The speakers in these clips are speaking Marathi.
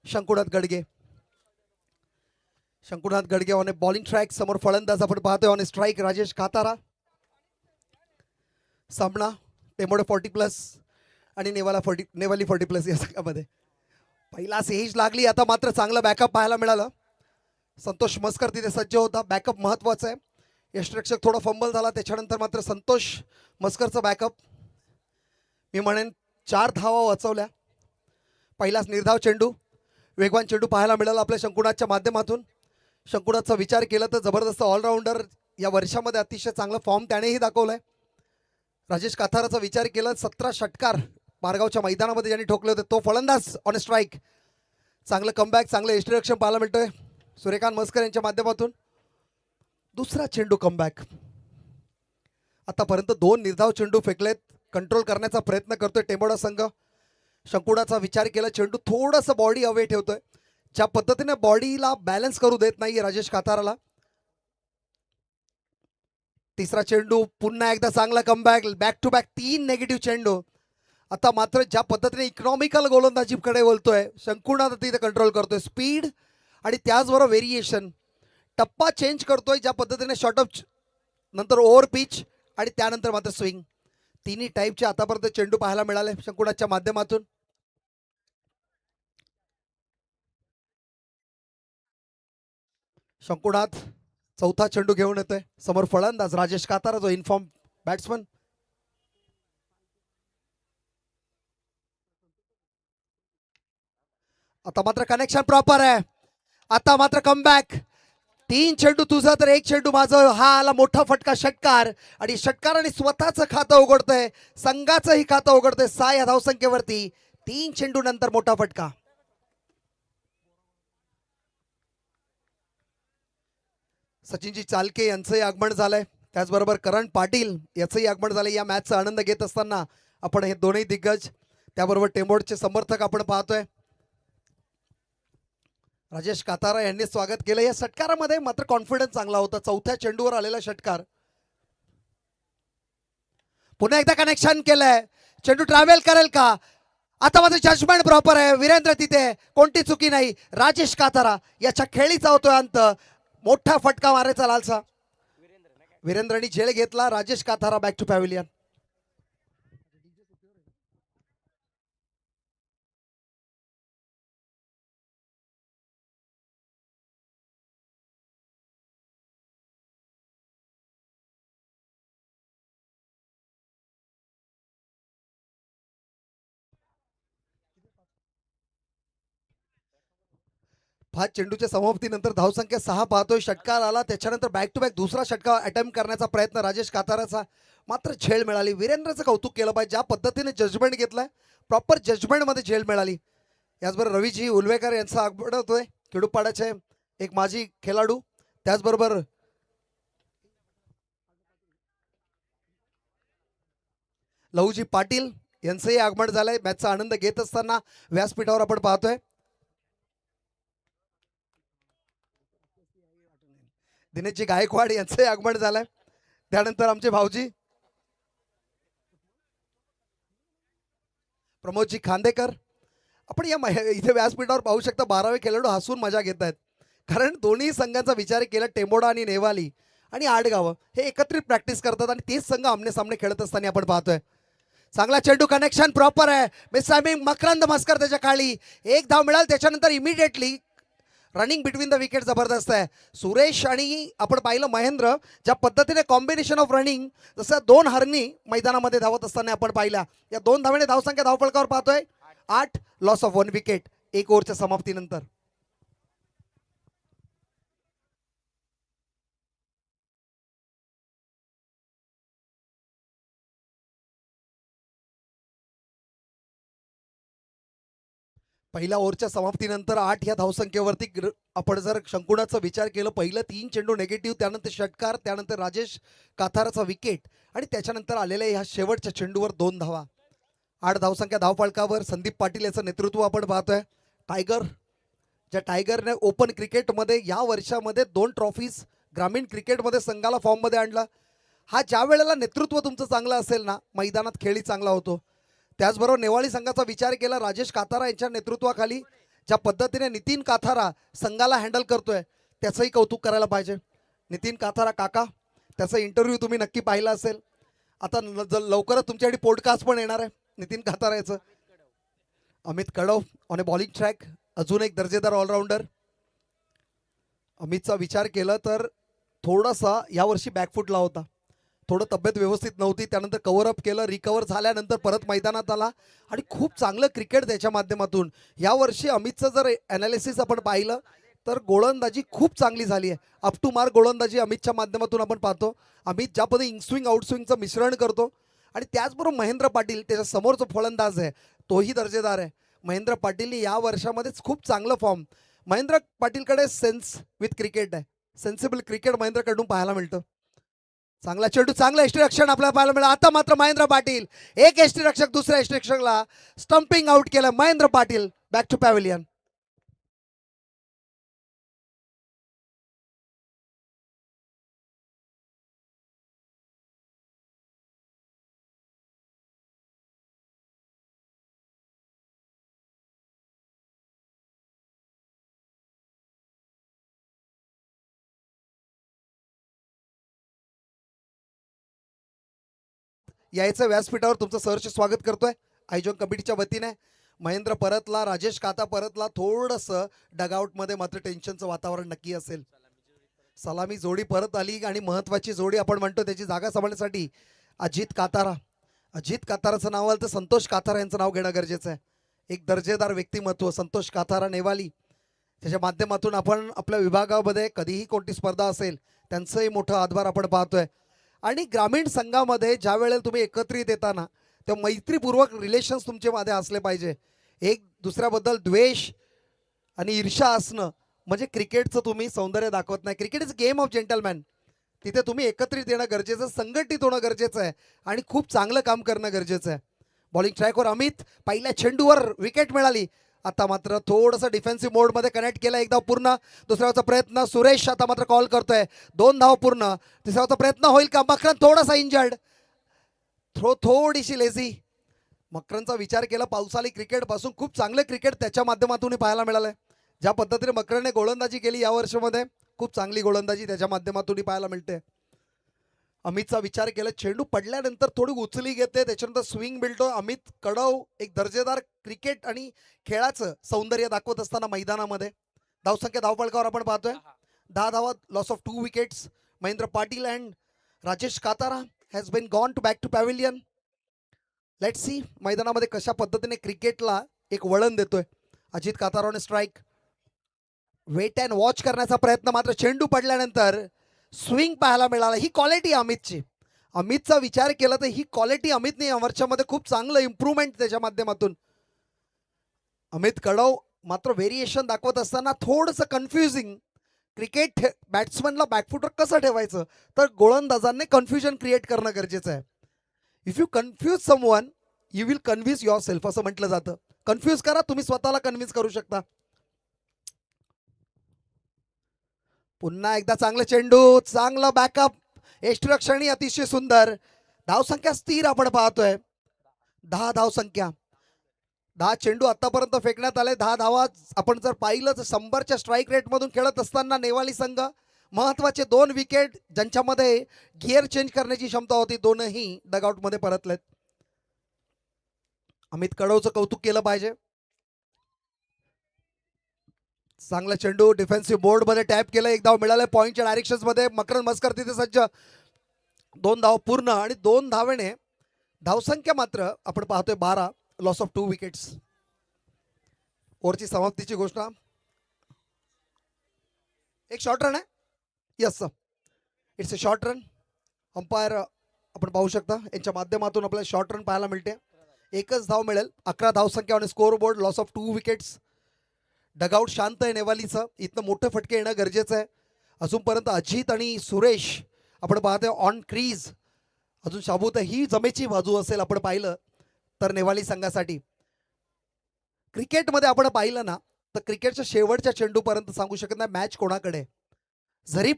शंकुनाथ Gadge. शंकुनाथ Gadge on A bowling track. समोर फलंदाज आपण पाहतोय ऑन ए स्ट्राईक राजेश कातारा. सामना टेंबोडे 40+ आणि नेवाली 40+ या संघामध्ये. पहिला सेज लागली, आता मात्र चांगलं बॅकअप पाहायला मिळालं. संतोष मस्कर तिथे सज्ज होता. बॅकअप महत्त्वाचं आहे. यष्टिरक्षक थोडा फंबल झाला, त्याच्यानंतर मात्र संतोष मस्करचं बॅकअप. मी म्हणेन 4 धावा वाचवल्या. पहिलाच निर्धाव चेंडू, वेगवान चेंडू पाहायला मिळाला आपल्या शंकुनाथच्या माध्यमातून. शंकुनाथचा विचार केला तर जबरदस्त ऑलराऊंडर, या वर्षामध्ये अतिशय चांगला फॉर्म त्यानेही दाखवलाय. राजेश काथाराचा विचार केला, 17 षटकार पारगावच्या मैदानामध्ये ज्यांनी ठोकले होते, तो फलंदाज ऑन स्ट्राईक. चांगलं कमबॅक, चांगलं यष्टिरक्षण पाहायला मिळतोय सूर्यकांत मस्कर यांच्या माध्यमातून. दुसरा चेंडू कमबॅक. आतापर्यंत 2 निर्धाव चेंडू फेकलेत. कंट्रोल करण्याचा प्रयत्न करतोय टेंबोडा संघ. शंकुनाथचा विचार केला, चेंडू थोडंसं बॉडी अवे ठेवतोय. ज्या पद्धतीने बॉडीला बॅलन्स करू देत नाहीये राजेश काताराला. तिसरा चेंडू पुन्हा एकदा चांगला comeback. Back to back 3 negative चेंडू. आता मात्र ज्या पद्धतीने इकॉनॉमिकल गोलंदाजीकडे बोलतोय शंकुनाथ, तिथे कंट्रोल करतोय. स्पीड आणि त्याचबरोबर व्हेरिएशन, टप्पा चेंज करतोय. ज्या पद्धतीने शॉर्टअप नंतर ओव्हर पिच आणि त्यानंतर मात्र स्विंग, तिन्ही टाईपचे आतापर्यंत चेंडू पाहायला मिळाले शंकुनाथच्या माध्यमातून. शंकुनाथ चौथा चेंडू घेऊन येतोय. समोर फलंदाज राजेश कातारा, जो इन्फॉर्म बॅट्समन. आता मात्र कनेक्शन प्रॉपर आहे. आता मात्र कमबॅक. 3 चेंडू तुझं तर 1 चेंडू माझं. हा आला मोठा फटका, षटकार. आणि षटकाराने स्वतःचं खातं उघडतंय, संघाचंही खातं उघडतंय 6 या धावसंख्येवरती. 3 चेंडू नंतर मोठा फटका. सचिनजी चालके यांचंही आगमन झालंय, त्याचबरोबर करण पाटील याचंही आगमन झालंय. या मॅचचा आनंद घेत असताना आपण हे दोन्ही दिग्गज, त्याबरोबर टेंबोडचे समर्थक आपण पाहतोय. राजेश कातारा यांनी स्वागत केलं. या षटकारामध्ये मात्र कॉन्फिडन्स चांगला होता. चौथ्या चेंडूवर आलेला षटकार. पुन्हा एकदा कनेक्शन केलंय. चेंडू ट्रॅव्हल करेल का? आता मात्र जजमेंट प्रॉपर आहे. वीरेंद्र तिथे, कोणती चुकी नाही. राजेश कातारा याच्या खेळीचा होतोय अंत. मोठा फटका मारायचा लालसा. वीरेंद्रनी झेल घेतला. राजेश कातारा बॅक टू पॅव्हिलियन.5 चेंडूच्या समाप्तीनंतर धावसंख्या 6 पाहतोय. षटकार आला, त्याच्यानंतर बॅक टू बॅक दुसरा षटकार अटेम्प्ट करण्याचा प्रयत्न राजेश काताराचा, मात्र झेल मिळाली. वीरेंद्रचं कौतुक केलं पाहिजे, ज्या पद्धतीने जजमेंट घेतलाय, प्रॉपर जजमेंटमध्ये झेल मिळाली. याचबरोबर रवीजी उलवेकर यांचा आगमन होतोय, खेडूपाड्याचे एक माजी खेळाडू. त्याचबरोबर लहूजी पाटील यांचंही आगमन झालंय. मॅचचा आनंद घेत असताना व्यासपीठावर आपण पाहतोय. दिनेशजी गायकवाड यांचंही आगमन झालंय. त्यानंतर आमचे भाऊजी प्रमोदजी खांदेकर. आपण या इथे व्यासपीठावर पाहू शकता 12वे खेळाडू हसून मजा घेत आहेत, कारण दोन्ही संघांचा विचार केला. टेंबोडा आणि नेवाली आणि आडगाव हे एकत्रित प्रॅक्टिस करतात आणि तेच संघ आमने सामने खेळत असताना आपण पाहतोय. चांगला चेंडू, कनेक्शन प्रॉपर आहे. मिस मकरंद मस्कर त्याच्या खाली. 1 धाव मिळाल, त्याच्यानंतर immediately running between the wicket जबरदस्त आहे. सुरेश आणि आपण पाहिलं महेंद्र, ज्या पद्धतीने कॉम्बिनेशन ऑफ रनिंग, जसं 2 हरणी मैदानामध्ये धावत असताना आपण पाहिल्या. या 2 धावेने धावसंख्या धावफलकावर पाहतोय 8. लॉस ऑफ 1 विकेट 1 ओव्हरच्या समाप्तीनंतर. पहिल्या ओव्हरच्या समाप्तीनंतर 8 या धावसंख्येवरती आपण जर शंकुनाथचा विचार केलं, पहिलं 3 चेंडू नेगेटिव्ह, त्यानंतर षटकार, त्यानंतर राजेश काथाराचा विकेट आणि त्याच्यानंतर आलेल्या ह्या शेवटच्या चेंडूवर 2 धावा. 8 धावसंख्या धावफलकावर. संदीप पाटील याचं नेतृत्व आपण पाहतोय. टायगर, ज्या टायगरने ओपन क्रिकेटमध्ये या वर्षामध्ये 2 ट्रॉफीज ग्रामीण क्रिकेटमध्ये संघाला फॉर्ममध्ये आणला. हा ज्या वेळेला नेतृत्व तुमचं चांगलं असेल ना, मैदानात खेळी चांगला होतो. त्याचबरोबर नेवाळी संघाचा विचार केला राजेश कातारा यांच्या नेतृत्वाखाली, ज्या पद्धतीने नितीन काथारा संघाला हँडल करतोय त्याचंही कौतुक करायला पाहिजे. नितीन काथारा काका, त्याचा इंटरव्ह्यू तुम्ही नक्की पाहिला असेल. आता लवकरच तुमच्यासाठी पॉडकास्ट पण येणार आहे नितीन काथारा याचं. Amit कडव on A bowling track, अजून एक दर्जेदार ऑलराऊंडर. अमितचा विचार केला तर थोडासा यावर्षी बॅकफुटला होता, थोडं तब्येत व्यवस्थित नव्हती, त्यानंतर कव्हर अप केलं, रिकवर झाल्यानंतर परत मैदानात आला आणि खूप चांगलं क्रिकेट त्याच्या माध्यमातून. यावर्षी अमितचं जर ॲनालिसिस आपण पाहिलं तर गोलंदाजी खूप चांगली झाली आहे. अप टू मार्क गोलंदाजी अमितच्या माध्यमातून आपण पाहतो. अमित ज्या पद्धतीने इनस्विंग आउटस्विंगचं मिश्रण करतो आणि त्याचबरोबर महेंद्र पाटील त्याच्या समोरचा फलंदाज आहे तोही दर्जेदार आहे. महेंद्र पाटीलने या वर्षामध्येच खूप चांगलं फॉर्म, महेंद्र पाटीलकडे सेन्स विथ क्रिकेट आहे, सेन्सिबल क्रिकेट महेंद्रकडून पाहायला मिळतं. चांगला चेंडू, चांगला यष्टीरक्षण आपल्याला पाहायला मिळालं. आता मात्र महेंद्र पाटील, एक यष्टीरक्षक दुसऱ्या यष्टीरक्षकला स्टंपिंग आउट केलं. Mahendra Patil back to pavilion. यायचं व्यासपीठावर तुमचं सहर्ष स्वागत करतोय आयोजन कमिटीच्या वतीने. महेंद्र परतला, राजेश काता परतला. थोडंसं डगआउटमध्ये मात्र टेन्शनचं वातावरण नक्की असेल. सलामी जोडी परत आली आणि महत्वाची जोडी आपण म्हणतो त्याची जागा सांभाळण्यासाठी अजित कातारा. अजित काताराचं नाव आलं तर संतोष कातारा यांचं नाव घेणं गरजेचं आहे. एक दर्जेदार व्यक्तिमत्व संतोष कातारा नेवाली, त्याच्या माध्यमातून आपण आपल्या विभागामध्ये कधीही कोणती स्पर्धा असेल त्यांचंही मोठं आधार आपण पाहतोय. आणि ग्रामीण संघामध्ये ज्या वेळेला तुम्ही एकत्रित येताना तेव्हा मैत्रीपूर्वक रिलेशन्स तुमच्यामध्ये असले पाहिजे. एक दुसऱ्याबद्दल द्वेष आणि ईर्ष्या असणं म्हणजे क्रिकेटचं तुम्ही सौंदर्य दाखवत नाही. Cricket is game of gentleman. तिथे तुम्ही एकत्रित येणं गरजेचं, संघटित होणं गरजेचं आहे आणि खूप चांगलं काम करणं गरजेचं आहे. बॉलिंग ट्रॅकवर अमित, पहिल्या चेंडूवर विकेट मिळाली. आता मात्र थोडंसं डिफेन्सिव्ह मोडमध्ये कनेक्ट केलं. एक धाव पूर्ण, दुसऱ्याचा प्रयत्न. सुरेश आता मात्र कॉल करतोय 2 धाव पूर्ण. तिसऱ्याचा प्रयत्न होईल का? मकरन थोडासा इंजर्ड, थोडीशी लेझी. मकरनचा विचार केला पावसाळी क्रिकेटपासून खूप चांगलं क्रिकेट त्याच्या माध्यमातून पाहायला मिळालंय. ज्या पद्धतीने मकरनने गोलंदाजी केली या वर्षामध्ये खूप चांगली गोलंदाजी त्याच्या माध्यमातून पाहायला मिळते. अमितचा विचार केला, चेंडू पडल्यानंतर थोडी उचली घेते, त्याच्यानंतर स्विंग मिळतो. अमित कडव एक दर्जेदार क्रिकेट आणि खेळाचं सौंदर्य दाखवत असताना मैदानामध्ये. धावसंख्या धावफलकावर आपण पाहतोय 10 धावा, loss of 2 wickets. Mahendra Patil and Rajesh Katara has been gone to back to pavilion. Let's see मैदानामध्ये कशा पद्धतीने क्रिकेटला एक वळण देतोय अजित काताराने. स्ट्राईक, वेट अँड वॉच करण्याचा प्रयत्न, मात्र चेंडू पडल्यानंतर स्विंग पाहायला मिळाला. ही क्वालिटी अमितची. अमितचा विचार केला तर ही क्वालिटी अमितने या वर्षामध्ये खूप चांगलं इम्प्रूव्हमेंट त्याच्या माध्यमातून. अमित कडव मात्र व्हेरिएशन दाखवत असताना थोडंसं कन्फ्युजिंग. क्रिकेट बॅट्समनला बॅकफुटवर कसं ठेवायचं तर गोलंदाजांनी कन्फ्युजन क्रिएट करणं गरजेचं आहे. If you confuse someone you will convince your self असं म्हटलं जातं. कन्फ्यूज करा, तुम्ही स्वतःला कन्व्हिन्स करू शकता. पुन्हा एकदा चांगलं चेंडू, चांगला बॅकअप, यष्टीरक्षणी अतिशय सुंदर. धावसंख्या स्थिर आपण पाहतोय 10 धावसंख्या. 10 चेंडू आतापर्यंत फेकण्यात आले, 10 धावा. आपण जर पाहिलं तर 100च्या स्ट्राईक रेटमधून खेळत असताना नेवाली संघ महत्वाचे 2 विकेट ज्यांच्यामध्ये गिअर चेंज करण्याची क्षमता होती, दोनही डगआउटमध्ये परतलेत. अमित कडवचं कौतुक केलं पाहिजे. चांगला चेंडू डिफेन्सिव्ह बोर्डमध्ये टॅप केलं, 1 धाव मिळालं पॉईंटच्या डायरेक्शन्समध्ये. मकरन मस्कर तिथे सज्ज, 2 धाव पूर्ण आणि 2 धावेने धावसंख्या मात्र आपण पाहतोय 12, लॉस ऑफ 2 विकेट्स. ओव्हरची समाप्तीची घोषणा. एक शॉर्ट रन आहे, yes sir, it's a short run. Umpire आपण पाहू शकता यांच्या माध्यमातून आपल्याला शॉर्ट रन पाहायला मिळते. एकच धाव मिळेल, 11 धावसंख्या आणि score board, loss of 2 wickets. Dugout शांत आहे नेवालीचं, इथनं मोठं फटके येणं गरजेचं आहे. अजूनपर्यंत अजित आणि सुरेश आपण पाहतोय ऑन क्रीज. अजून शाबूत ही जमेची बाजू असेल आपण पाहिलं तर नेवाली संघासाठी. क्रिकेटमध्ये आपण पाहिलं ना तर क्रिकेटच्या शेवटच्या चेंडूपर्यंत सांगू शकत नाही मॅच कोणाकडे. जरी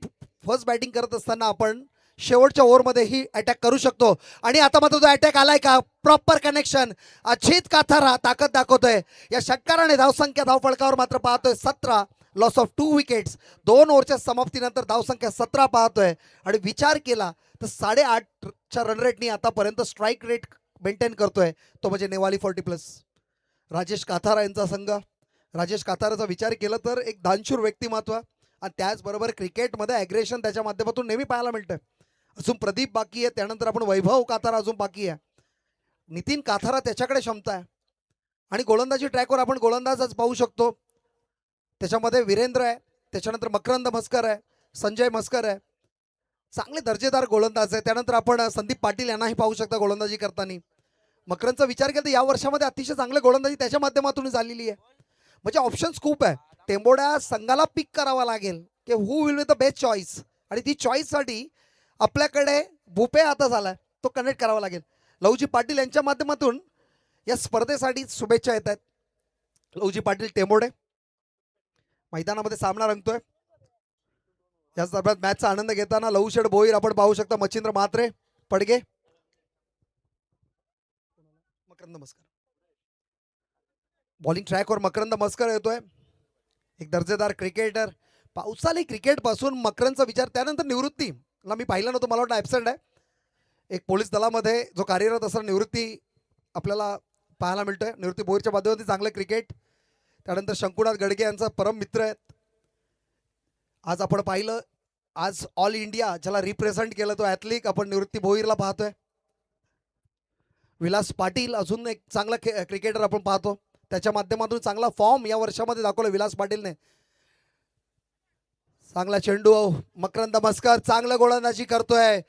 फर्स्ट बॅटिंग करत असताना आपण शेवटच्या ओव्हरमध्येही अटॅक करू शकतो. आणि आता मात्र तो अटॅक आलाय का, प्रॉपर कनेक्शन. अजित काथारा ताकद दाखवतोय. या षटकाराने धावसंख्या धावफलकावर मात्र पाहतोय 17, लॉस ऑफ 2 विकेट्स. 2 ओव्हरच्या समाप्तीनंतर धावसंख्या 17 पाहतोय. आणि विचार केला तर 8.5च्या रन रेटनी आतापर्यंत स्ट्राईक रेट मेंटेन करतोय, तो म्हणजे नेवाली 40+. राजेश काथारा यांचा संघ. राजेश काथाराचा विचार केला तर एक दानशूर व्यक्तिमत्व आणि त्याचबरोबर क्रिकेटमध्ये ॲग्रेशन त्याच्या माध्यमातून नेहमी पाहायला मिळतं. अजून प्रदीप बाकी आहे, त्यानंतर आपण वैभव काथारा अजून बाकी आहे. नितीन काथारा त्याच्याकडे क्षमता आहे. आणि गोलंदाजी ट्रॅकवर आपण गोलंदाजच पाहू शकतो. त्याच्यामध्ये वीरेंद्र आहे, त्याच्यानंतर मकरंद मस्कर आहे, संजय मस्कर आहे. चांगले दर्जेदार गोलंदाज आहे. त्यानंतर आपण संदीप पाटील यांनाही पाहू शकता गोलंदाजी करताना. मकरंदचा विचार केला तर या वर्षामध्ये अतिशय चांगले गोलंदाजी त्याच्या माध्यमातून झालेली आहे. म्हणजे ऑप्शन्स खूप आहे. टेंबोड्या संघाला पिक करावा लागेल की who will be the best choice. आणि ती चॉईससाठी आपल्याकडे भूपे आता झालाय, तो कनेक्ट करावा लागेल. लवजी पाटील यांच्या माध्यमातून या स्पर्धेसाठी शुभेच्छा येत आहेत. लवजी पाटील टेंबोडे मैदानामध्ये सामना रंगतोय. याच दरम्यान मॅचचा आनंद घेताना लवशेड भोईर आपण पाहू शकता. मच्छिंद्र म्हात्रे पडगे, मकरंद मस्कर. बॉलिंग ट्रॅकवर मकरंद मस्कर येतोय, एक दर्जेदार क्रिकेटर. पावसाळी क्रिकेट पासून मकरंदचा विचार, त्यानंतर निवृत्तीला मी पाहिलं नव्हतं, मला वाटतं ॲबसेंट आहे. एक पोलीस दलामध्ये जो कार्यरत असणारा निवृत्ती आपल्याला पाहायला मिळतोय. निवृत्ती भोईरच्या बाजूवरती चांगलं क्रिकेट. त्यानंतर शंकुनाथ गडगे यांचा परम मित्र आहेत. आज आपण पाहिलं, आज ऑल इंडिया ज्याला रिप्रेझेंट केलं तो ॲथलीट आपण निवृत्ती भोईरला पाहतोय. विलास पाटील अजून एक चांगला क्रिकेटर आपण पाहतो. त्याच्या माध्यमातून चांगला फॉर्म या वर्षामध्ये दाखवला विलास पाटीलने. चांगला चेंडू, मकरंद मस्कर चांगलं गोलंदाजी करतोय.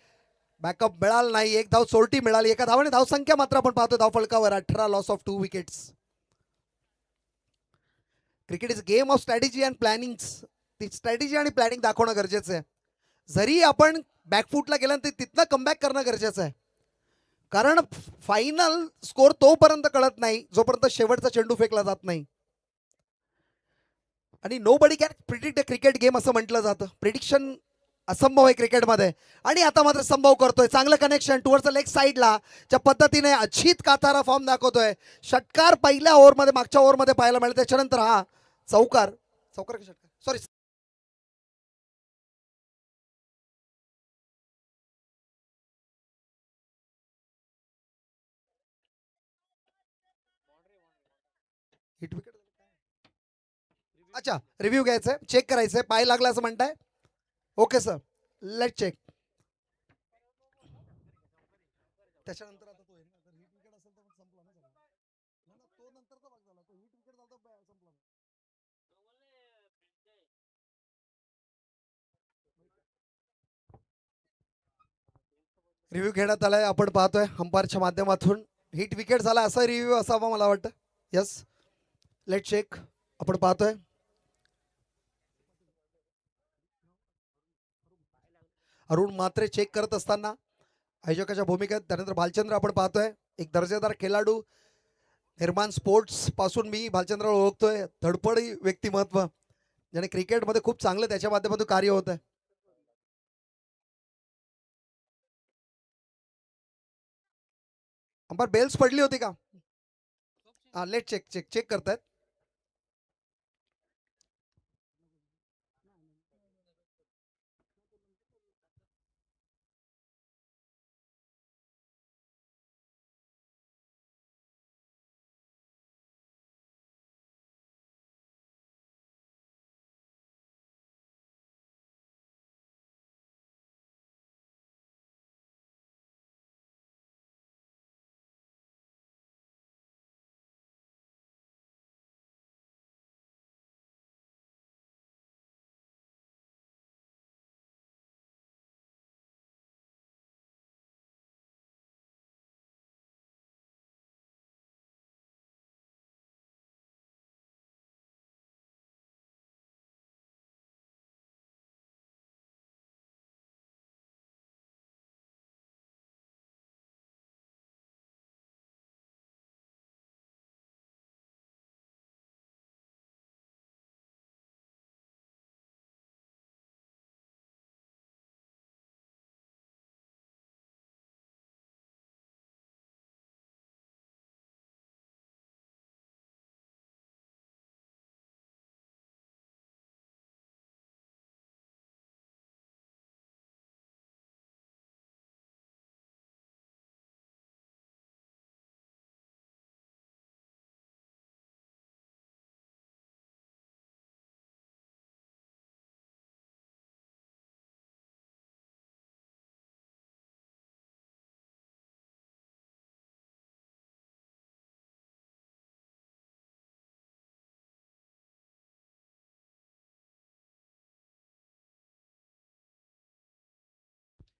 बॅकअप मिळाला नाही, एक धाव सोरटी मिळाली. एका धावाने धावसंख्या मात्र आपण पाहतो धावफलकावर 18, loss of 2 wickets. Cricket is game of strategy and planning. ती स्ट्रॅटेजी आणि प्लॅनिंग दाखवणं गरजेचं आहे. जरी आपण बॅकफूटला गेलं तर तिथनं कमबॅक करणं गरजेचं आहे. कारण फायनल स्कोर तोपर्यंत कळत नाही जोपर्यंत शेवटचा चेंडू फेकला जात नाही. आणि nobody can predict a cricket game असं म्हटलं जातं. प्रिडिक्शन असंभव आहे क्रिकेटमध्ये. आणि आता मात्र संभव करतोय. चांगलं कनेक्शन टुवर्ड्स लेग साईडला ज्या पद्धतीने अजित काथारा फॉर्म दाखवतोय. षटकार पहिल्या ओव्हरमध्ये, मागच्या ओव्हरमध्ये पाहायला मिळेल. त्याच्यानंतर हा चौकार, चौकार की षटकार, सॉरी, हिट विकेट. अच्छा, रिव्ह्यू घ्यायचंय, चेक करायचंय, पाय लागला असं म्हणताय. Okay sir, let check. त्याच्यानंतर आता तो हिट विकेट असेल तर संपला ना सगळं. तो नंतरचा भाग झाला, तो हिट विकेट झाला तर संपला. रिव्ह्यू घेण्यात आलाय, आपण पाहतोय अंपायरच्या माध्यमातून. हिट विकेट झाला असा रिव्ह्यू असावा मला वाटतं. Yes, let check. आपण पाहतोय अरुण मात्रे चेक करत असताना आयोजकाच्या भूमिकेत. त्यानंतर भालचंद्र आपण पाहतोय, एक दर्जेदार खेळाडू. निर्माण स्पोर्ट्स पासून मी भालचंद्रला ओळखतोय. धडपडी व्यक्तिमत्व, ज्याने क्रिकेटमध्ये खूप चांगलं त्याच्या माध्यमातून कार्य होत आहे. अंपायर बेल्स पडली होती का? हा, लेट चेक, चेक चेक करतायत.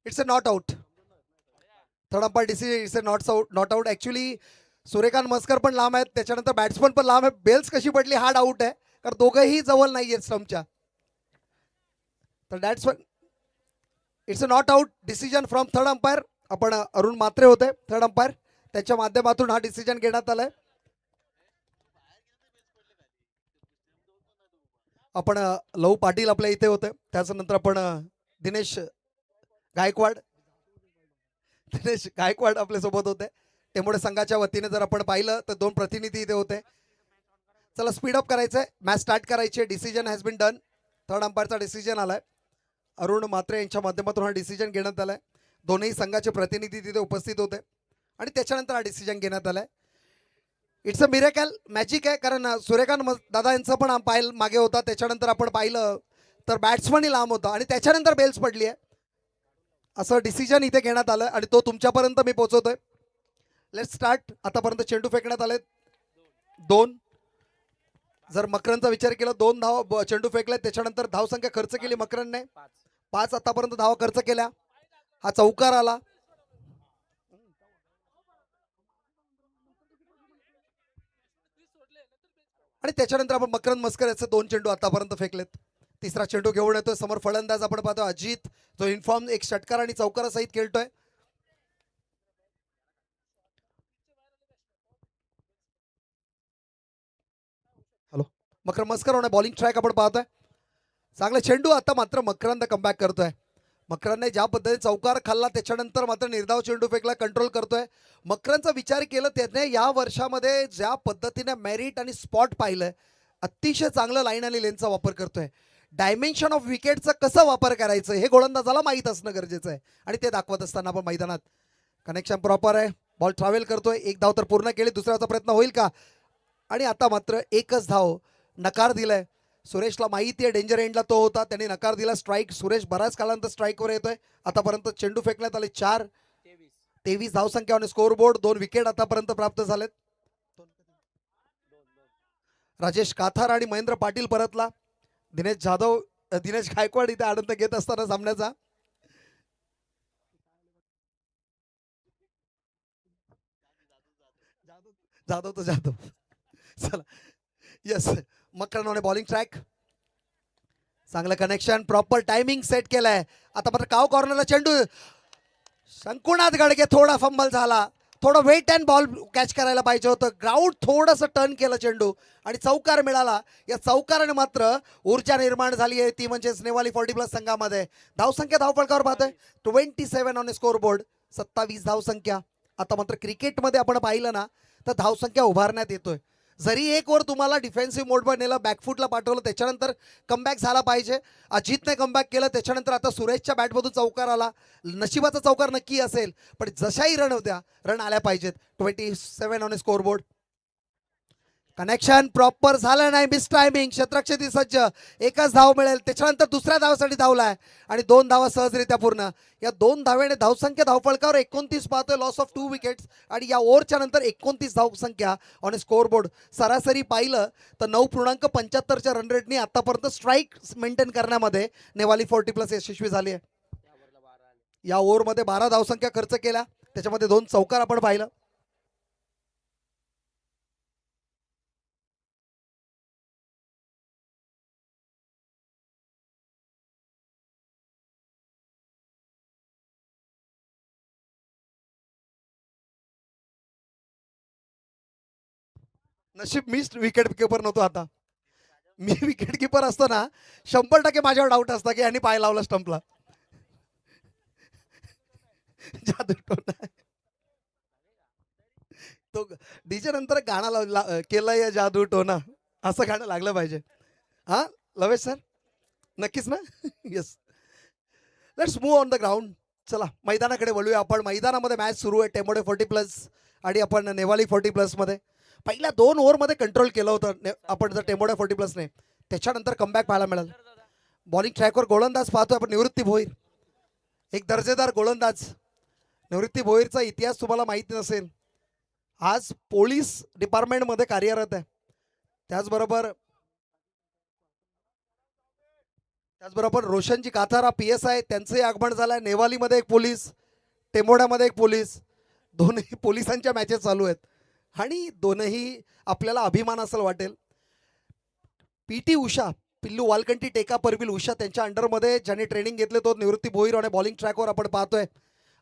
It's a not out. Third umpire decision it's a not out. Actually Suryakant Maskar पण लांब आहेत, त्याच्यानंतर बॅट्समन पण लांब आहे. बेल्स कशी पडली हार्ड आउट आहे, कारण दोघंही जवळ नाही आहेत स्टम्पच्या. तर that's one. It's a not out decision from third umpire. आपण अरुण म्हात्रे होते थर्ड अंपायर, त्यांच्या माध्यमातून हा डिसिजन घेण्यात आलाय. आपण लहू पाटील आपल्या इथे होते, त्याच्यानंतर आपण दिनेश गायकवाड दिनेश गायकवाड आपल्यासोबत होते. टेंबोडे संघाच्या वतीने जर आपण पाहिलं तर 2 प्रतिनिधी इथे होते. चला स्पीडअप करायचंय, मॅच स्टार्ट करायची. Decision has been done. Third अंपायरचा डिसिजन आलाय. अरुण म्हात्रे यांच्या माध्यमातून हा डिसिजन घेण्यात आलाय. दोन्ही संघाचे प्रतिनिधी तिथे उपस्थित होते आणि त्याच्यानंतर हा डिसिजन घेण्यात आलाय. इट्स अ मिरेकल, मॅजिक आहे, कारण सूर्यकांत दादा यांचं पण पाहिलं मागे होता, त्याच्यानंतर आपण पाहिलं तर बॅट्समनही लांब होता आणि त्याच्यानंतर बेल्स पडली आहे. असं डिसिजन इथे घेण्यात आलं आणि तो तुमच्यापर्यंत मी पोहोचवतोय. Let's start. आतापर्यंत चेंडू फेकण्यात आले 2. जर मकरनचा विचार केला 2 धाव चेंडू फेकले, त्याच्यानंतर धावसंख्या खर्च केली मकरनने 5 आतापर्यंत धावा खर्च केल्या. हा चौकार आला. आणि त्याच्यानंतर आपण मकरंद मस्कर याचे 2 चेंडू आतापर्यंत फेकलेत. तिसरा चेंडू घेऊन येतोय समोर फलंदाज आपण पाहतो अजित, जो इन्फॉर्म एक षटकार आणि चौकारासहित खेळतोय. हॅलो, मकरंद मस्कर होणे बॉलिंग ट्रॅक आपण पाहतोय. चांगला चेंडू. आता मात्र मकरंद कमबॅक करतोय. मकरंदने ज्या पद्धतीने चौकार खाल्ला त्याच्यानंतर मात्र निर्धाव चेंडू फेकला, कंट्रोल करतोय. मकरंदचा विचार केला त्याने या वर्षामध्ये ज्या पद्धतीने मेरिट आणि स्पॉट पाहिलंय, अतिशय चांगलं लाईन आणि लेनचा वापर करतोय. डायमेन्शन ऑफ विकेटचा कसा वापर करायचं हे गोलंदाजाला माहीत असणं गरजेचं आहे आणि ते दाखवत असताना आपण मैदानात कनेक्शन प्रॉपर आहे. बॉल ट्रॅव्हल करतोय. एक धाव तर पूर्ण केली, दुसऱ्याचा प्रयत्न होईल का? आणि आता मात्र एकच धाव नकार दिलाय. सुरेशला माहिती आहे डेंजर एंडला तो होता, त्यांनी नकार दिला. स्ट्राईक. सुरेश बराच काळानंतर स्ट्राईकवर येतोय. आतापर्यंत चेंडू फेकण्यात आले 4. 23 धावसंख्या आणि स्कोर बोर्ड. 2 विकेट आतापर्यंत प्राप्त झालेत. राजेश काथार आणि महेंद्र पाटील परतला. दिनेश गायकवाड इथे आनंद घेत असताना सामन्याचा. जाधव तो जाधव. चला येस. मकरनने बॉलिंग ट्रॅक. चांगलं कनेक्शन, प्रॉपर टायमिंग सेट केलंय. आता मात्र काव कॉर्नरला चेंडू. शंकुनाथ गडगे थोडा फंबल झाला. थोडं वेट अँड बॉल कॅच करायला पाहिजे होतं. ग्राउंड थोडंसं टर्न केलं चेंडू आणि चौकार मिळाला. या चौकाराने मात्र ऊर्जा निर्माण झाली आहे, ती म्हणजे नेवाली 40+ संघामध्ये. धावसंख्या धावफलकावर पाहतोय 27 ऑन स्कोर बोर्ड. 27 धावसंख्या. आता मात्र क्रिकेटमध्ये आपण पाहिलं ना तर धावसंख्या उभारण्यात येतोय. जरी एक ओव्हर तुम्हाला डिफेन्सिव्ह मोडवर नेलं, बॅकफुटला पाठवलं, त्याच्यानंतर कमबॅक झाला पाहिजे. अजितने कमबॅक केलं, त्याच्यानंतर आता सुरेशच्या बॅटमधून चौकार आला. नशिबाचा चौकार नक्की असेल, पण जशाही रन होत्या रन आल्या पाहिजेत. 27 on score board. Connection proper झालं नाही, मिस टायमिंग. क्षेत्रक्षेत्री सज्ज. एकच धाव मिळेल, त्याच्यानंतर दुसऱ्या धावासाठी धावलाय आणि 2 धावा सहजरित्या पूर्ण. या 2 धावेने धावसंख्या धावफलकावर 29 पाहतोय. लॉस ऑफ 2 विकेट्स आणि या ओव्हरच्या नंतर 29 धावसंख्या ऑन स्कोर बोर्ड. सरासरी पाहिलं तर 9.75च्या रन रेटनी आतापर्यंत स्ट्राईक मेंटेन करण्यामध्ये नेवाली 40+ यशस्वी झाली आहे. या ओव्हरमध्ये 12 धावसंख्या खर्च केल्या, त्याच्यामध्ये 2 चौकार आपण पाहिलं. नशीब मीच विकेट किपर नव्हतो. आता मी विकेट किपर असतो ना 100% माझ्यावर डाऊट असता की यांनी पाय लावला स्टंपला. जादू टोना. तो डीजे नंतर गाणं केलं या जादू टोना, असं गाणं लागलं पाहिजे. हा लवेश सर, नक्कीच ना. Yes. Let's move on the ground. चला मैदानाकडे वळूया आपण. मैदानामध्ये मॅच सुरू आहे टेंबोडे 40+ आणि आपण नेवाली 40+ मध्ये. पहिल्या 2 ओव्हरमध्ये कंट्रोल केलं होतं आपण जर टेंबोडे 40+ने, त्याच्यानंतर कमबॅक पाहायला मिळालं. बॉलिंग ट्रॅकवर गोलंदाज पाहतोय आपण निवृत्ती भोईर, एक दर्जेदार गोलंदाज. निवृत्ती भोईरचा इतिहास तुम्हाला माहिती नसेल. आज पोलीस डिपार्टमेंटमध्ये कार्यरत आहे. त्याचबरोबर त्याचबरोबर रोशनजी काथारा PSI त्यांचंही आगमन झालंय. नेवालीमध्ये एक पोलीस, टेंबोड्यामध्ये एक पोलीस, दोनही पोलिसांच्या मॅचेस चालू आहेत आणि दोनही आपल्याला अभिमान असेल वाटेल. PT उषा, पिल्लू वालकंटी, टेका परबिल उषा त्यांच्या अंडरमध्ये ज्यांनी ट्रेनिंग घेतले तो निवृत्ती भोईर आणि बॉलिंग ट्रॅकवर आपण पाहतोय.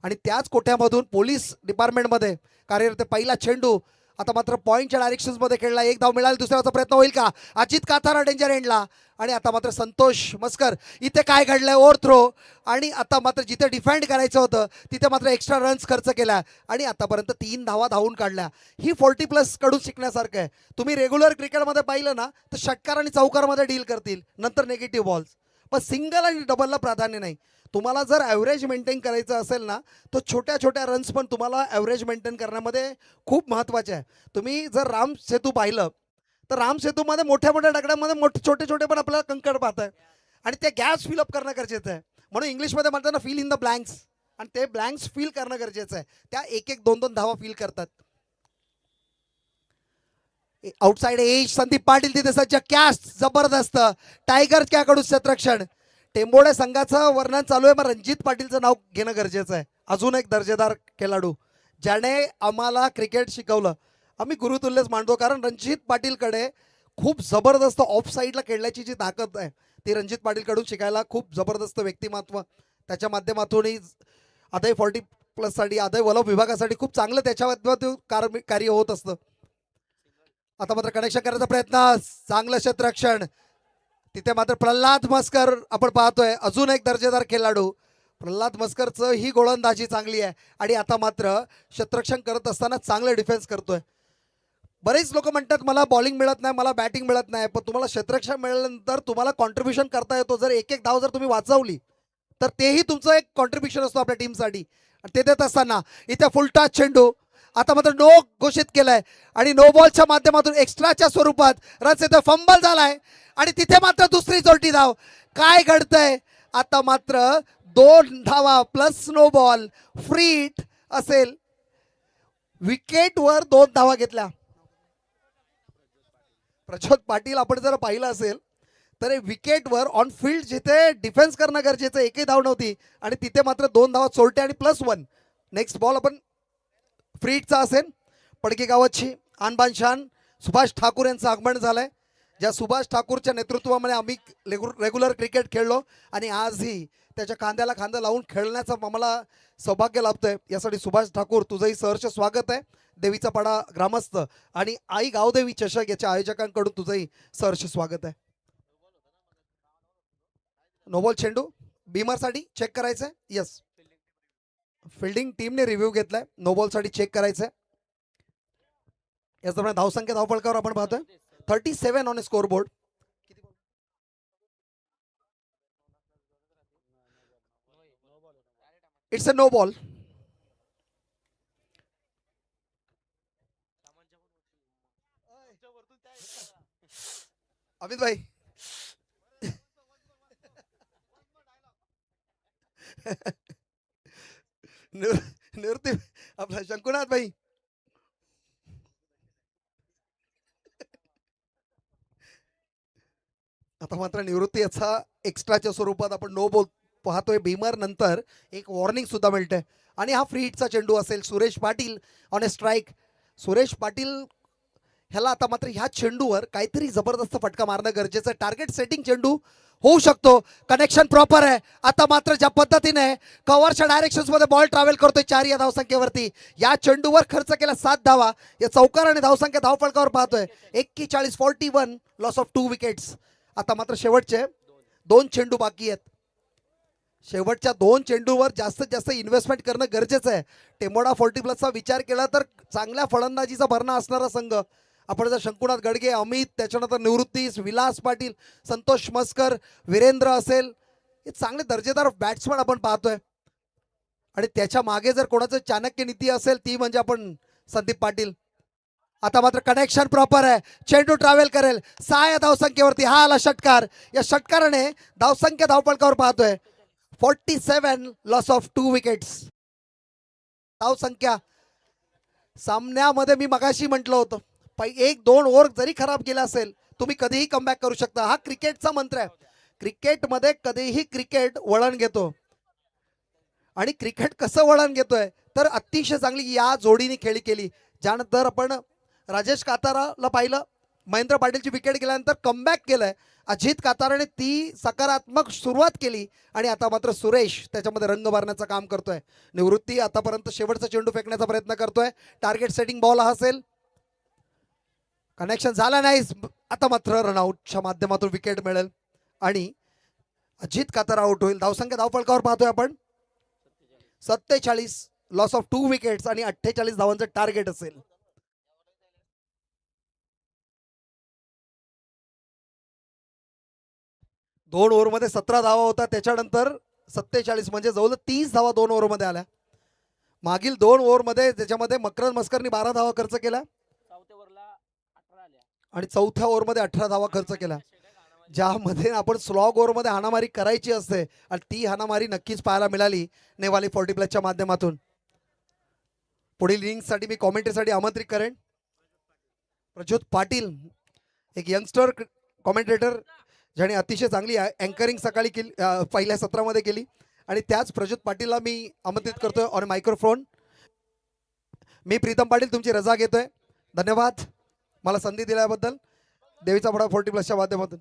आणि त्याच कोठ्यामधून पोलीस डिपार्टमेंटमध्ये कार्यरत पहिला चेंडू आता मात्र पॉईंटच्या डायरेक्शन्समध्ये खेळला. एक धाव मिळाली, दुसऱ्याचा प्रयत्न होईल का? अजित काथारा डेंजर एंडला आणि आता मात्र संतोष मस्कर. इथे काय घडलंय? ओव्हर थ्रो आणि आता मात्र जिथे डिफेंड करायचं होतं तिथे मात्र एक्स्ट्रा रन्स खर्च केला आणि आतापर्यंत 3 धावा धावून काढल्या. ही 40+ कडून शिकण्यासारखं आहे. तुम्ही रेग्युलर क्रिकेटमध्ये पाहिलं ना तर षटकार आणि चौकारमध्ये डील करतील, नंतर निगेटिव्ह बॉल्स, पण सिंगल आणि डबलला प्राधान्य नाही. तुम्हाला जर ॲव्हरेज मेंटेन करायचं असेल ना तर छोट्या छोट्या रन्स पण तुम्हाला ॲव्हरेज मेंटेन करण्यामध्ये खूप महत्त्वाचे आहे. तुम्ही जर राम सेतू पाहिलं तर राम सेतूमध्ये मोठ्या मोठ्या दगडांमध्ये छोटे छोटे पण आपल्याला कंकड पाहत आहे आणि ते गॅप्स फिलअप करणं गरजेचं आहे. म्हणून इंग्लिशमध्ये म्हणतात ना, फिल इन द ब्लँक्स, आणि ते ब्लँक्स फिल करणं गरजेचं आहे. त्या 1-1, 2-2 धावा फिल करतात. आउटसाइड एज संदीप पाटील तिथे सज्ज. कॅस्ट जबरदस्त. टायगर कडून क्षेत्ररक्षण. टेंबोडे संघाचं वर्णन चालू आहे, मग रणजित पाटीलचं नाव घेणं गरजेचं आहे. अजून एक दर्जेदार खेळाडू ज्याने आम्हाला क्रिकेट शिकवलं. आम्ही गुरुतुल्यच मानतो, कारण रणजित पाटीलकडे खूप जबरदस्त ऑफ साईडला खेळण्याची जी ताकद आहे ती रणजित पाटीलकडून शिकायला खूप जबरदस्त व्यक्तिमत्व. त्याच्या माध्यमातूनही अदय 40+ साठी, अदय वलभ विभागासाठी खूप चांगलं त्याच्या माध्यमातून कार्य होत असतं. आता मात्र कनेक्शन करायचा प्रयत्न, चांगलं क्षेत्ररक्षण. तिथे मात्र प्रल्हाद मस्कर आपण पाहतोय, अजून एक दर्जेदार खेळाडू. प्रल्हाद मस्करचं ही गोलंदाजी चांगली आहे आणि आता मात्र क्षेत्ररक्षण करत असताना चांगलं डिफेन्स करतोय. बरेच लोक म्हणतात मला बॉलिंग मिळत नाही, मला बॅटिंग मिळत नाही, पण तुम्हाला क्षेत्ररक्षण मिळाल्यानंतर तुम्हाला कॉन्ट्रीब्युशन करता येतो. जर एक धाव जर तुम्ही वाचवली तर तेही तुमचं एक कॉन्ट्रीब्युशन असतो आपल्या टीमसाठी. ते देत असताना इथे फुलटॉस चेंडू आता मात्र नो घोषित केलाय आणि नो बॉलच्या माध्यमातून एक्स्ट्राच्या स्वरूपात रन्स येतो. फंबल झालाय आणि तिथे मात्र दुसरी जोटी धाव. काय घडतंय? आता मात्र 2 धावा plus no ball, free hit असेल. विकेटवर 2 धावा घेतल्या. प्रचोद पाटील आपण जर पाहिलं असेल तर विकेटवर ऑन फील्ड जिथे डिफेन्स करणं गरजेचं, एकही धाव नव्हती आणि तिथे मात्र 2 धावा चोरटे आणि +1. नेक्स्ट बॉल आपण फ्री हिटचा असेल. पडकी गावाची आणबान शान सुभाष ठाकूर यांचं आगमन झालंय. ज्या सुभाष ठाकूरच्या नेतृत्वामध्ये आम्ही रेग्युलर क्रिकेट खेळलो आणि आजही त्याच्या खांद्याला खांदा लावून खेळण्याचं आम्हाला सौभाग्य लाभतंय. यासाठी सुभाष ठाकूर तुझंही सहर्ष स्वागत आहे. देवीचा पाडा ग्रामस्थ आणि आई गावदेवी चषक याच्या आयोजकांकडून तुझंही सहर्ष स्वागत आहे. नोबॉल चेंडू बीमरसाठी चेक करायचंय. यस, फिल्डिंग टीमने रिव्ह्यू घेतलाय. नोबॉलसाठी चेक करायचंय. याचप्रमाणे धावसंख्या धावफलकावर आपण पाहतोय 37 on score board. It's a no ball. Amit भाई निवृत्ती आपला शंकुनाथ भाई आता मात्र निवृत्ती याचा एक्स्ट्राच्या स्वरूपात आपण नो बॉल पाहतोय. भीमर नंतर एक वॉर्निंग सुद्धा मिळते आणि हा फ्री हिटचा चेंडू असेल. Suresh Patil on A strike. Suresh Patil ह्याला आता मात्र ह्या चेंडूवर काहीतरी जबरदस्त फटका मारणं गरजेचं. टार्गेट सेटिंग चेंडू होऊ शकतो. कनेक्शन प्रॉपर आहे. आता मात्र ज्या पद्धतीने कव्हरच्या डायरेक्शन्स मध्ये बॉल ट्रॅव्हल करतोय 4 या धावसंख्येवरती, या चेंडूवर खर्च केला 7 धावा. या चौकार आणि धावसंख्या धावफलकावर पाहतोय 41-41, लॉस ऑफ 2 विकेट्स. आता मात्र शेवटचे 2 चेंडू बाकी आहेत. शेवटच्या 2 चेंडूवर जास्तीत जास्त इन्व्हेस्टमेंट करणं गरजेचं आहे. टेंबोडा 40+ विचार केला तर चांगल्या फलंदाजीचा भरणा असणारा संघ. आपण जर शंकुनाथ गडगे, अमित, त्याच्यानंतर निवृत्ती, विलास पाटील, संतोष मस्कर, वीरेंद्र असेल, हे चांगले दर्जेदार बॅट्समन आपण पाहतोय. आणि त्याच्या मागे जर कोणाचं चाणक्य नीती असेल ती म्हणजे आपण संदीप पाटील. आता मात्र कनेक्शन प्रॉपर आहे. चेंडू ट्रॅव्हल करेल 6 या धावसंख्येवरती. हा आला षटकार. या षटकाराने धावसंख्या धावफलकावर पाहतोय 47, लॉस ऑफ 2 विकेट्स. धावसंख्या सामन्यामध्ये मी मगाशी म्हटलं होतं 1-2 ओव्हर जरी खराब गेला असेल तुम्ही कधीही कमबॅक करू शकता. हा क्रिकेटचा मंत्र आहे. क्रिकेटमध्ये कधीही क्रिकेट वळण घेतो आणि क्रिकेट कसं वळण घेतोय तर अतिशय चांगली या जोडीने खेळी केली. ज्यानंतर आपण राजेश काताराला पाहिलं, महेंद्र पाटीलची विकेट गेल्यानंतर कमबॅक केलंय अजित काताराने, ती सकारात्मक सुरुवात केली आणि आता मात्र सुरेश त्याच्यामध्ये रंग भरण्याचं काम करतोय. निवृत्ती आतापर्यंत शेवटचा चेंडू फेकण्याचा प्रयत्न करतोय. टार्गेट सेटिंग बॉल हा असेल, कनेक्शन झाला नाही. आता मात्र रनआउटच्या माध्यमातून विकेट मिळेल आणि अजित कातार आउट होईल. धावसंख्या धावफलकावर पाहतोय आपण 47, लॉस ऑफ 2 विकेट्स आणि 48 धावांचं टार्गेट असेल. दोन ओव्हरमध्ये 17 धावा होता, त्याच्यानंतर 47 म्हणजे जवळ 30 धावा 2 ओव्हरमध्ये आल्या. मागील 2 ओव्हरमध्ये त्याच्यामध्ये मकरंद मस्करनी 12 धावा खर्च केला आणि चौथ्या ओव्हरमध्ये 18 धावा खर्च केला, ज्यामध्ये आपण स्लॉग ओव्हरमध्ये हाणामारी करायची असते आणि ती हाणामारी नक्कीच पाहायला मिळाली नेवाली 40+ माध्यमातून. पुढील इनिंगसाठी मी कॉमेंट्रीसाठी आमंत्रित करेन प्रज्योत पाटील, एक यंगस्टर कॉमेंटेटर ज्याने अतिशय चांगली अँकरिंग सकाळी केली, पहिल्या सत्रामध्ये केली. आणि त्याच प्रज्योत पाटीलला मी आमंत्रित करतोय ऑन मायक्रोफोन. मी प्रीतम पाटील तुमची रजा घेतोय. धन्यवाद मला संधी दिल्याबद्दल. देवीचा पडा 40+च्या माध्यमातून.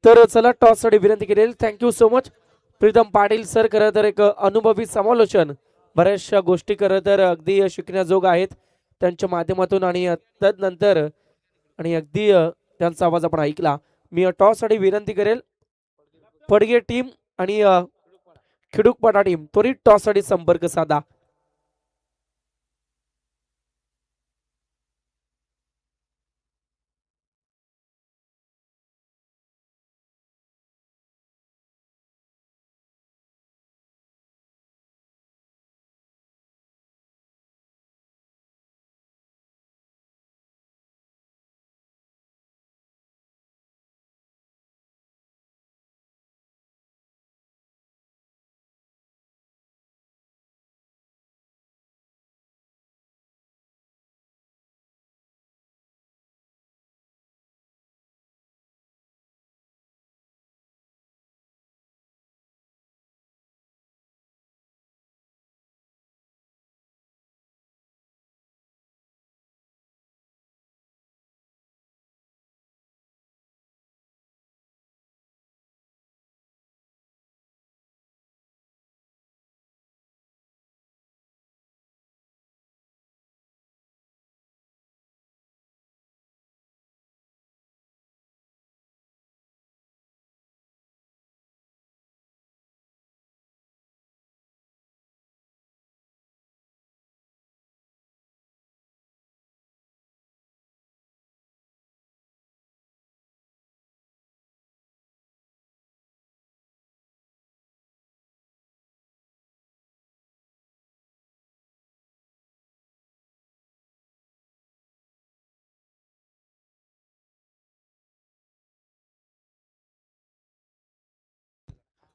तर चला टॉस साठी विनंती केली. Thank you so much Pritam Patil sir. खरं तर एक अनुभवी समालोचन, बऱ्याचशा गोष्टी खरं तर अगदी शिकण्याजोग आहेत त्यांच्या माध्यमातून आणि तदनंतर आणि अगदी त्यांचा आवाज आपण ऐकला. मी टॉस साठी विनंती करेल पडगे टीम आणि खिडूकपाटा टीम त्वरित टॉस साठी संपर्क साधा.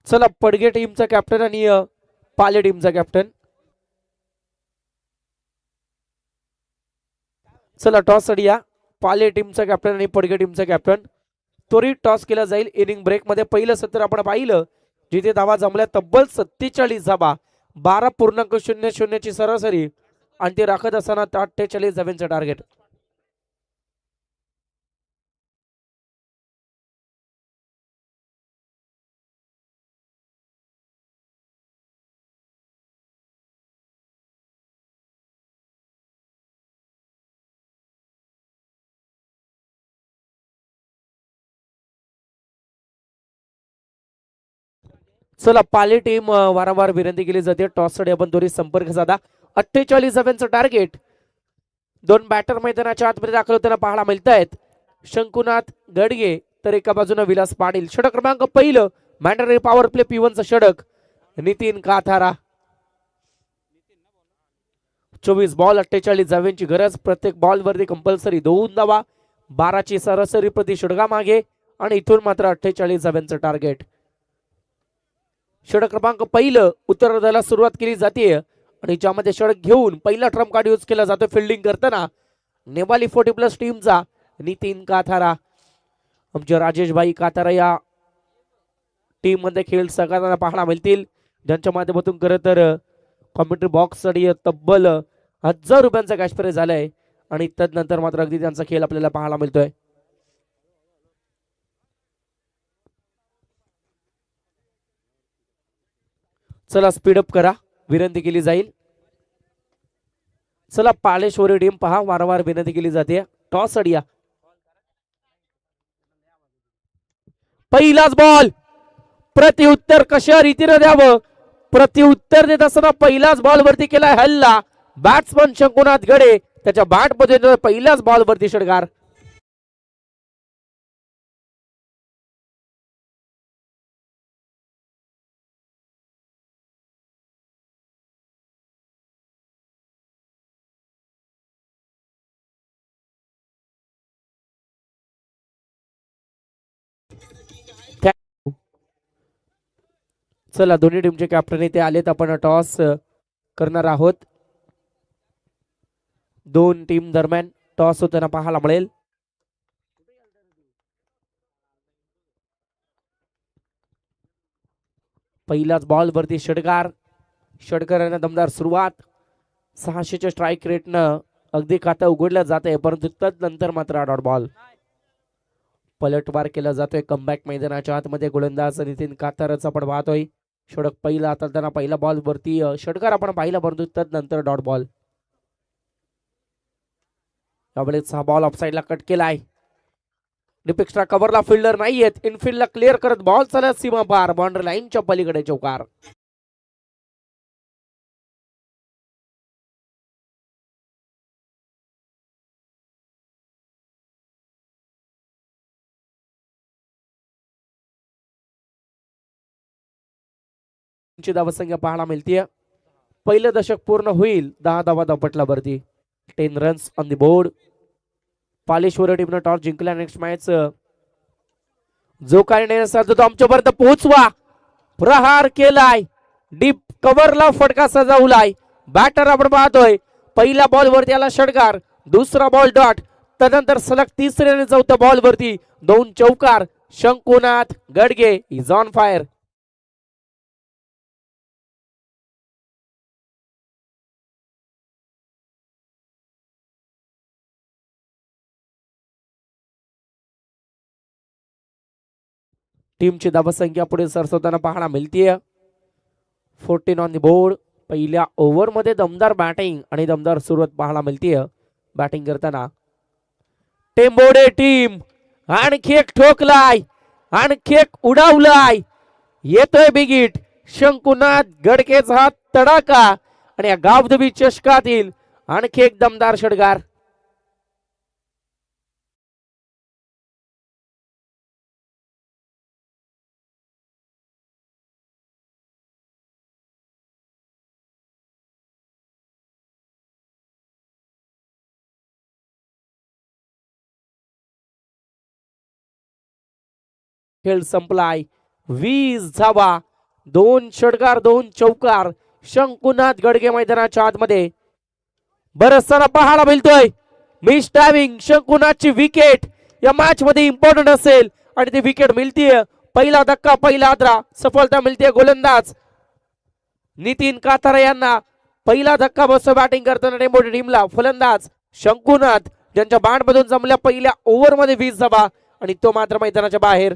चला पडगे टीमचा कॅप्टन आणि पाले टीमचा कॅप्टन. चला टॉस या पाले टीमचा कॅप्टन आणि पडगे टीमचा कॅप्टन. त्वरित टॉस केला जाईल. इनिंग ब्रेक मध्ये पहिलं सत्र आपण पाहिलं जिथे धावा जमल्या तब्बल 47 धावा, 12.00 ची सरासरी आणि ते राखत असताना 48 धावांचं टार्गेट. चला पाले टीम वारंवार विनंती केली जाते टॉस साठी आपण त्वरित संपर्क साधा. 48 धावांचं टार्गेट. दोन बॅटर मैदानाच्या आतमध्ये दाखल होताना पाहायला मिळत आहेत. शंकुनाथ गडगे तर एका बाजूने विलास पाटील. षटक क्रमांक पहिलं मॅन्डेटरी पॉवर प्ले P1चं षटक नितीन काथारा. 24 बॉल 48 धावांची गरज. प्रत्येक बॉल वरती कंपल्सरी 2 धावा, 12ची सरासरी प्रति षटका मागे आणि इथून मात्र 48 धावांचं टार्गेट. षटक क्रमांक पहिलं उत्तरार्धाला सुरुवात केली जाते आणि ज्यामध्ये षटक घेऊन पहिला ट्रम्प कार्ड यूज केला जातो फिल्डिंग करताना नेवाली 40+ टीमचा नितीन काथारा. आमचे राजेश भाई काथारा या टीम मध्ये खेळ सगळ्यांना पाहायला मिळतील, ज्यांच्या माध्यमातून खरं तर कॉमेंट्री बॉक्स साठी तब्बल 1000 रुपयांचा कॅश प्राइज झालाय आणि तदनंतर मात्र अगदी त्यांचा खेळ आपल्याला पाहायला मिळतोय. चला स्पीडअप करा, विनंती केली जाईल. चला पालेश्वरी टीम पहा, वारंवार विनंती केली जाते टॉस अडिया. पहिलाच बॉल. प्रतिउत्तर कशा रीतीने द्यावं, प्रतिउत्तर देत असताना पहिलाच बॉल वरती केलाय हल्ला. बॅट्समन शंकुनाथ गडे त्याच्या बॅट मध्ये पहिल्याच बॉल वरती षटकार. चला दोन्ही टीमचे कॅप्टन इथे आलेत. आपण टॉस करणार आहोत. दोन टीम दरम्यान टॉस होताना पाहायला मिळेल. पहिलाच बॉल वरती षटकार. षटकाराने दमदार सुरुवात. 600च्या स्ट्राईक रेटनं अगदी खातं उघडलं जाते, परंतु तदनंतर मात्र डॉट बॉल. पलटवार केला जातोय कमबॅक मैदानाच्या आतमध्ये. गोलंदाज नितीन काथाराचा आपण पाहतोय. षटक पहिला हाताळताना पहिला बॉल वरती षटकार आपण पाहिला, परंतु तदनंतर डॉट बॉल. यावेळेस हा बॉल ऑफसाईडला कट केलाय. डिपेक्स्ट्रा कव्हरला फिल्डर नाहीयेत. इनफिल्डला क्लिअर करत बॉल चालत सीमा पार, बाउंड्री लाईनच्या पलीकडे चौकार. धावसंख्या पाहायला मिळते. पहिलं दशक पूर्ण होईल. 10 धावा धावपटला वरती. 10 runs on the board. Paleshwar टीमनं टॉस जिंकला. नेक्स्ट मॅच जो काही नेण्याचा तो आमच्यापर्यंत पोहोचवा. प्रहार केलाय. डीप कव्हरला फटका सजवलाय. बॅटर आपण पाहतोय. पहिला बॉल वरती आला षटकार, दुसरा बॉल डॉट, तदनंतर सलग तिसऱ्या आणि चौथ्या बॉल वरती 2 चौकार. शंकुनाथ गडगे इज ऑन फायर. टीमची धावसंख्या पुढे सरसवताना पाहायला मिळतीये. 14 ऑन द बोर्ड. पहिल्या ओव्हर मध्ये दमदार बॅटिंग आणि दमदार सुरुवात पाहायला मिळतीये. बॅटिंग करताना टेंबोडे टीम आणखी एक ठोकलाय, आणखी एक उडावलाय. येतोय बिगिट. शंकुनाथ गडकेचा तडाखा आणि या गावधबी चषकातील आणखी एक दमदार षटकार. खेळ संपलाय. 20 धावा, 2 षटकार, 2 चौकार. शंकुनाथ गडगे मैदानाच्या आतमध्ये बरसताना पाहायला मिळतोय. मिस टायमिंग शंकुनाथची विकेट या मॅच मध्ये इम्पॉर्टंट असेल आणि ती विकेट मिळतीये. पहिला धक्का पहिला आदरा सफलता मिळते गोलंदाज नितीन कातारा यांना. पहिला धक्का बसतो बॅटिंग करताना टेंबोटी टीमला. फलंदाज शंकुनाथ ज्यांच्या बॅटमधून जमल्या पहिल्या ओव्हर मध्ये 20 धावा आणि तो मात्र मैदानाच्या बाहेर.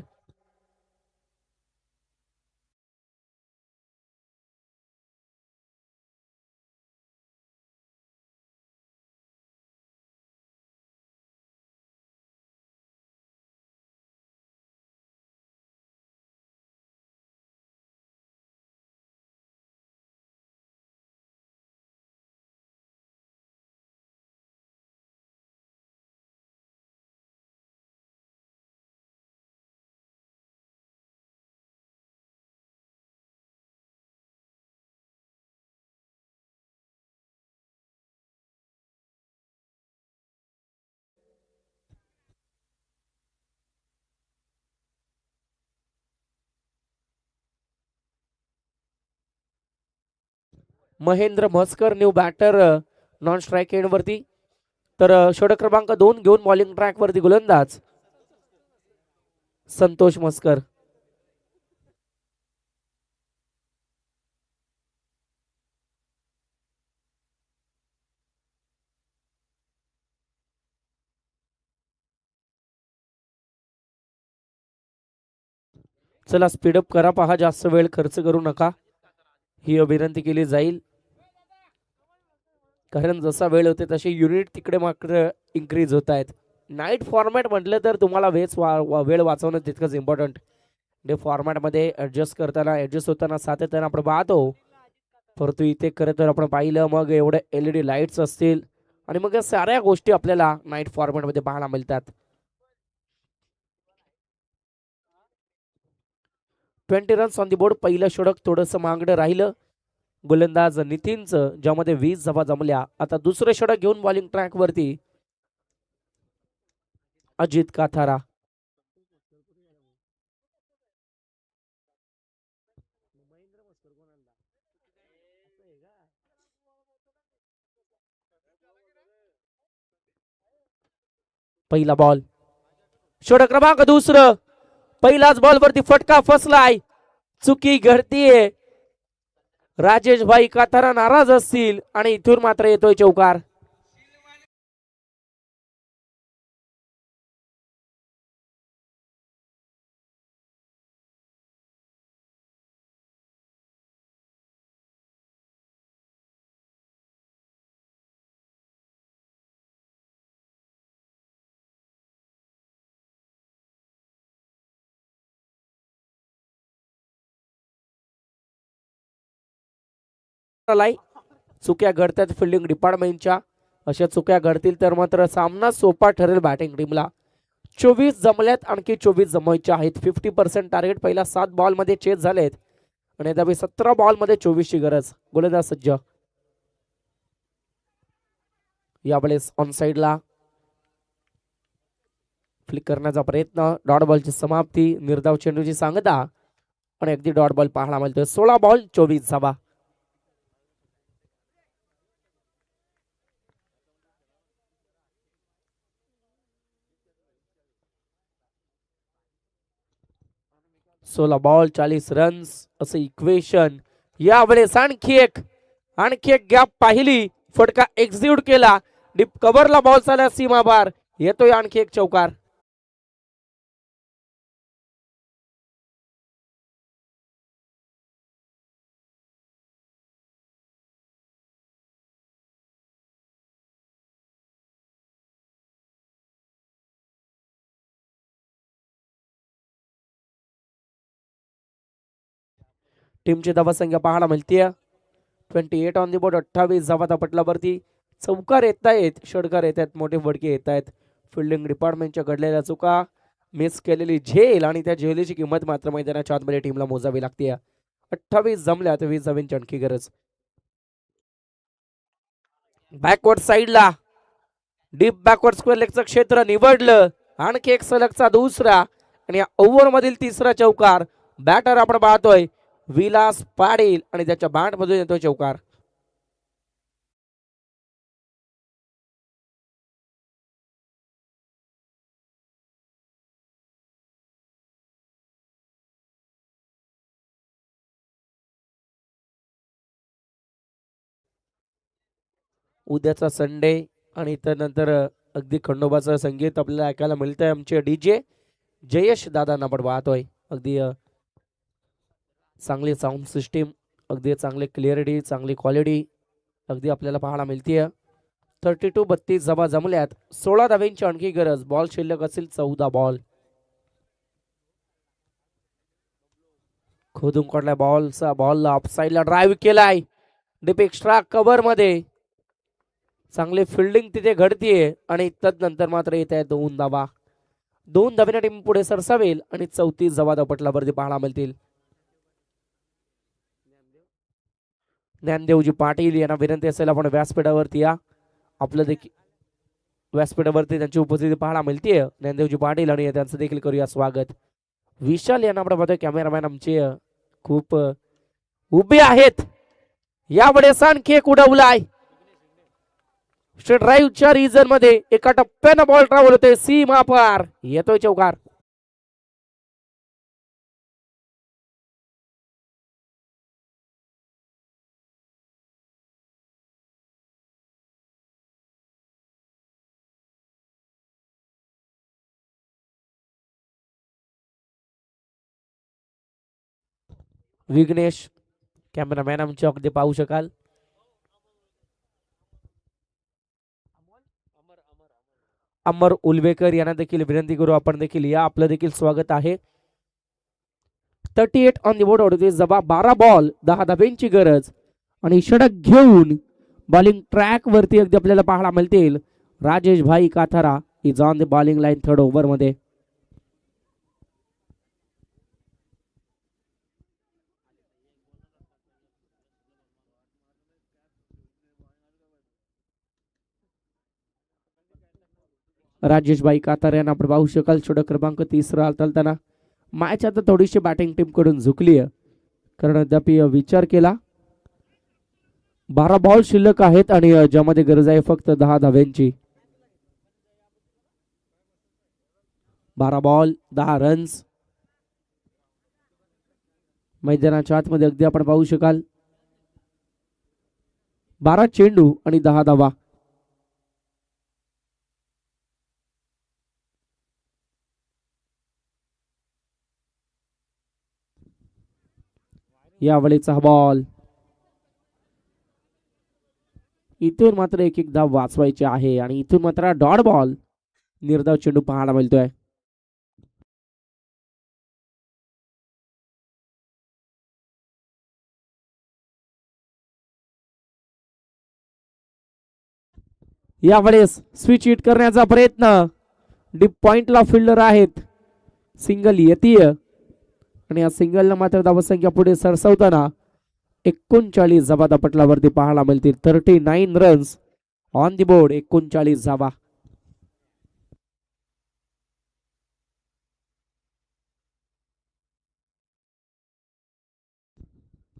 Mahendra Mhaskar new batter non strike end वरती. तर षटक क्रमांक 2 घेऊन बॉलिंग ट्रॅक वरती गोलंदाज संतोष म्हसकर. चला स्पीडअप करा, पहा जास्त वेळ खर्च करू नका ही विनंती केली जाईल. कारण जसा वेळ होते तसे युनिट तिकडे मात्र इन्क्रीज होत आहेत. नाईट फॉर्मॅट म्हटलं तर तुम्हाला वेळ वाचवणं तितकंच इम्पॉर्टंट. डे फॉर्मॅटमध्ये ऍडजस्ट होताना सातत्यानं आपण पाहतो. परंतु इथे खरं तर आपण पाहिलं मग एवढे LED लाईट्स असतील आणि मग या साऱ्या गोष्टी आपल्याला नाईट फॉर्मॅटमध्ये पाहायला मिळतात. 20 रन्स ऑन दी बोर्ड. पहिलं षटक थोडंसं मागणं राहिलं गोलंदाज नितीनचं, ज्यामध्ये 20 धावा जमल्या. आता दुसरं षटक घेऊन बॉलिंग ट्रॅक वरती अजित काथारा. पहिला बॉल षटक क्रमांक दुसरं. पहिलाच बॉल वरती फटका फसलाय. चुकी घडतीये. राजेश भाई काथारा नाराज असतील आणि इथून मात्र येतोय चौकार. चुक्या घडतात फिल्डिंग डिपार्टमेंटच्या. अशा चुक्या घडतील तर मात्र सामना सोपा ठरेल बॅटिंग टीमला. 24 जमल्यात, आणखी 24 जमवायचे आहेत. 50% टार्गेट. पहिला 7 बॉल मध्ये चेस झालेत आणि आता 17 बॉल मध्ये 24 ची गरज. गोलंदाज सज्ज. यावेळेस ऑन साइडला फ्लिक करण्याचा प्रयत्न. डॉट बॉलची समाप्ती. निर्धाव चेंडूची सांगता आणि अगदी डॉट बॉल पाहायला मिळतोय. 16 बॉल 24 धावा. सोळा बॉल 40 रन्स असं इक्वेशन. यावेळेस आणखी एक गॅप पाहिली. फटका एक्झिक्यूट केला. डीप कव्हरला बॉल झाला सीमाबार. येतोय आणखी एक चौकार. टीमची धावसंख्या पाहायला मिळतीये 28 ऑन दी बोर्ड. 28 धावा पटलावरती. चौकार येत आहेत, षटकार येत आहेत, मोठे फटके येत आहेत. फिल्डिंग डिपार्टमेंटच्या घडलेल्या चुका, मिस केलेली झेल आणि त्या झेलीची किंमत मात्र मैदानाच्या आतमध्ये टीमला मोजावी लागते. 28 जमल्या तर 20 धावांची आणखी गरज. बॅकवर्ड साईडला डीप बॅकवर्ड स्क्वेअर लेगचं क्षेत्र निवडलं. आणखी एक सलगचा दुसरा आणि या ओव्हर मधील तिसरा चौकार. बॅटर आपण पाहतोय विलास पाटील आणि त्याच्या बॅट मधून येतोय चौकार. उद्याचा संडे आणि त्यानंतर अगदी खंडोबाचं संगीत आपल्याला ऐकायला मिळतंय. आमचे डीजे जयेश दादा आपण पाहतोय. अगदी चांगली साऊंड सिस्टीम, अगदी चांगली क्लिअरिटी, चांगली क्वालिटी अगदी आपल्याला पाहायला मिळतीये. 32-32 जबा जमल्यात. 16 धाव्यांची आणखी गरज. बॉल शिल्लक असेल 14 बॉल. खोदून काढलाय बॉलला ऑफसाईडला ड्राईव्ह केलाय डीप एक्स्ट्रा कव्हर मध्ये. चांगली फिल्डिंग तिथे घडतीये आणि तदनंतर मात्र येत आहे 2 धावा. 2 धाव्याने टीम पुढे सरसावेल आणि 34 जबा धावपटलावरती पाहायला मिळतील. ज्ञानदेवजी पाटील यांना विनंती असेल आपण व्यासपीठावरती या. आपलं देखील व्यासपीठावरती त्यांची उपस्थिती पाहायला मिळतीये. ज्ञानदेवजी पाटील आणि त्यांचं देखील करूया स्वागत. विशाल यांना आपण पाहतोय कॅमेरामॅन आमचे खूप उभे आहेत. यावेळेस आणखी एक उडवलाय ड्राईव्हच्या रिजन मध्ये. एका टप्प्यानं बॉल ट्रॅव्हल होते सीमा पार. येतोय चौकार. विघ्नेश कॅमेरामॅन आमचे अगदी पाहू शकाल. अमर उलवेकर यांना देखील विनंती करू आपण देखील या. आपलं देखील स्वागत आहे. 38 ऑन द बोर्ड होते जबा. 12 बॉल 10 धाब्यांची गरज आणि षटक घेऊन बॉलिंग ट्रॅक वरती अगदी आपल्याला पाहायला मिळतील राजेश भाई Kathara is on the bowling line 3rd over मध्ये. राजेश भाई काथारा यांना आपण पाहू शकाल. षटक क्रमांक 30 चालताना मॅच आता थोडीशी बॅटिंग टीम कडून झुकली आहे कारण अद्याप विचार केला. 12 बॉल शिल्लक आहेत आणि ज्यामध्ये गरज आहे फक्त 10 धाव्यांची. 12 बॉल 10 रन्स. मैदानाच्या आतमध्ये अगदी आपण पाहू शकाल 12 चेंडू आणि 10 धावा. यावेळेचा बॉल इथून मात्र एक धाव वाचवायची आहे आणि इथून मात्र डॉट बॉल निर्धाव चेंडू पाहायला मिळतोय. यावेळेस स्विच हिट करण्याचा प्रयत्न. डीप पॉइंटला फिल्डर आहेत. सिंगल येतीय आणि या सिंगलला मात्र धावसंख्या पुढे सरसवताना 39 जबा धापटलावरती पाहायला मिळतील. 39 रन्स ऑन द बोर्ड. 39 धावा.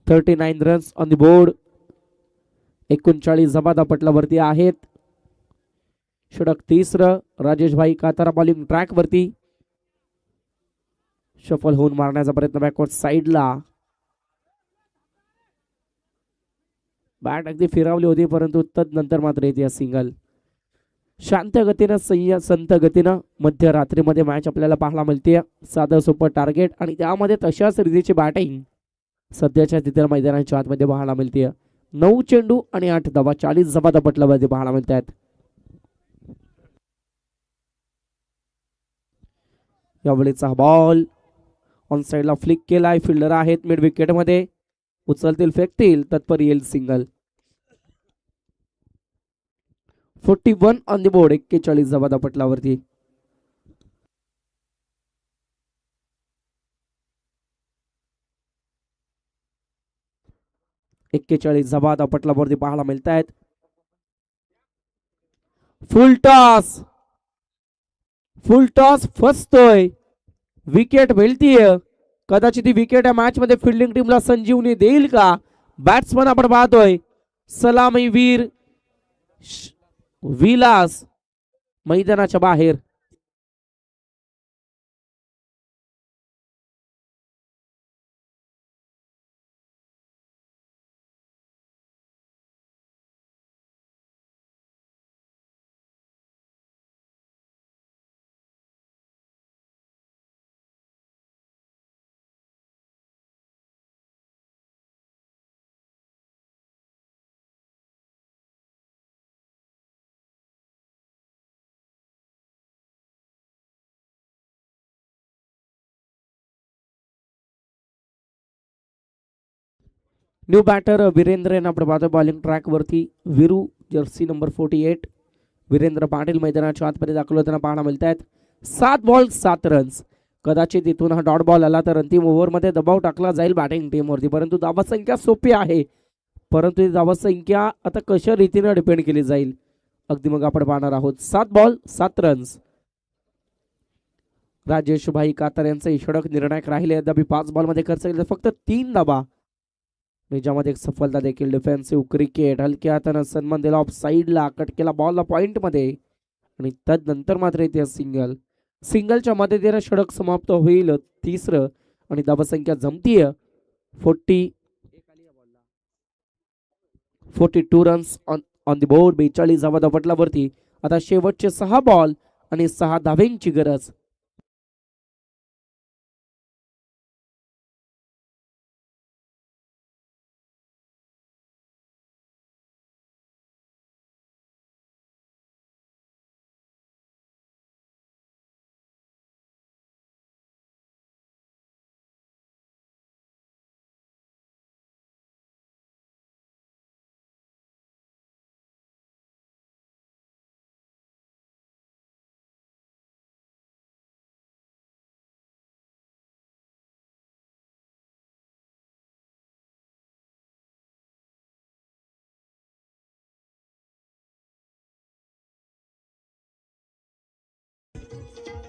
Runs on the board. 39 जबा धापटलावरती आहेत. षटक 3रं. राजेश भाई कातारा बॉलिंग ट्रॅक वरती. शफल होऊन मारण्याचा प्रयत्न बॅकवर्ड साईडला. बॅट अगदी फिरवली होती परंतु तदनंतर मात्र येते सिंगल. शांत गतीनं संत गतीनं मध्यरात्रीमध्ये मॅच आपल्याला पाहायला मिळते. साधं सोपं टार्गेट आणि त्यामध्ये तशाच रीतीची बॅटिंग सध्याच्या तिथे मैदानाच्या आतमध्ये पाहायला मिळते. 9 चेंडू आणि 8 धावा. 40 जबा धापटलावरती पाहायला मिळत आहेत. यावेळेचा बॉल ऑन साइडला फ्लिक केलाय. फिल्डर आहेत मिड विकेट मध्ये. उचलतील फेकतील तत्पर येईल सिंगल. 41 on the board. 41 जबा धापटलावरती. जबा धापटलावरती पाहायला मिळत आहेत. फुल टॉस फसतोय. विकेट मिळतीये. कदाचित ही विकेट या मॅच मध्ये फिल्डिंग टीमला संजीवनी देईल का? बॅट्समन आपण पाहतोय सलामी वीर विलास मैदानाच्या बाहेर. न्यू बॅटर वीरेंद्र यांना आपण पाहतो बॉलिंग ट्रॅक वरती. विरू जर्सी नंबर 48 वीरेंद्र पाटील मैदानाच्या आतमध्ये दाखल होताना पाहायला मिळत आहेत. 7 बॉल 7 रन्स. कदाचित इथून हा डॉट बॉल आला तर अंतिम ओव्हरमध्ये दबाव टाकला जाईल बॅटिंग टीमवरती, परंतु धावसंख्या सोपी आहे, परंतु ही धावसंख्या आता कशा रीतीने डिपेंड केली जाईल अगदी मग आपण पाहणार आहोत. 7 बॉल 7 रन्स. राजेश भाई कातर यांचा षटक निर्णायक राहिले. यद्यपि 5 बॉलमध्ये खर्च केले फक्त 3 धावा, ज्यामध्ये एक सफलता देखील. डिफेन्सिव्ह क्रिकेट, हलक्या हातानं सन्मान दिला ऑफ साईडला, कट केला बॉलला पॉइंट मध्ये आणि तदनंतर मात्र इथे सिंगलच्या मदतीने षटक समाप्त होईल. तिसरं आणि धावसंख्या जमतीय 42 रन्स ऑन द बोर्ड. 42 धावा धापटल्यावरती आता शेवटचे 6 बॉल आणि 6 धावेंची गरज.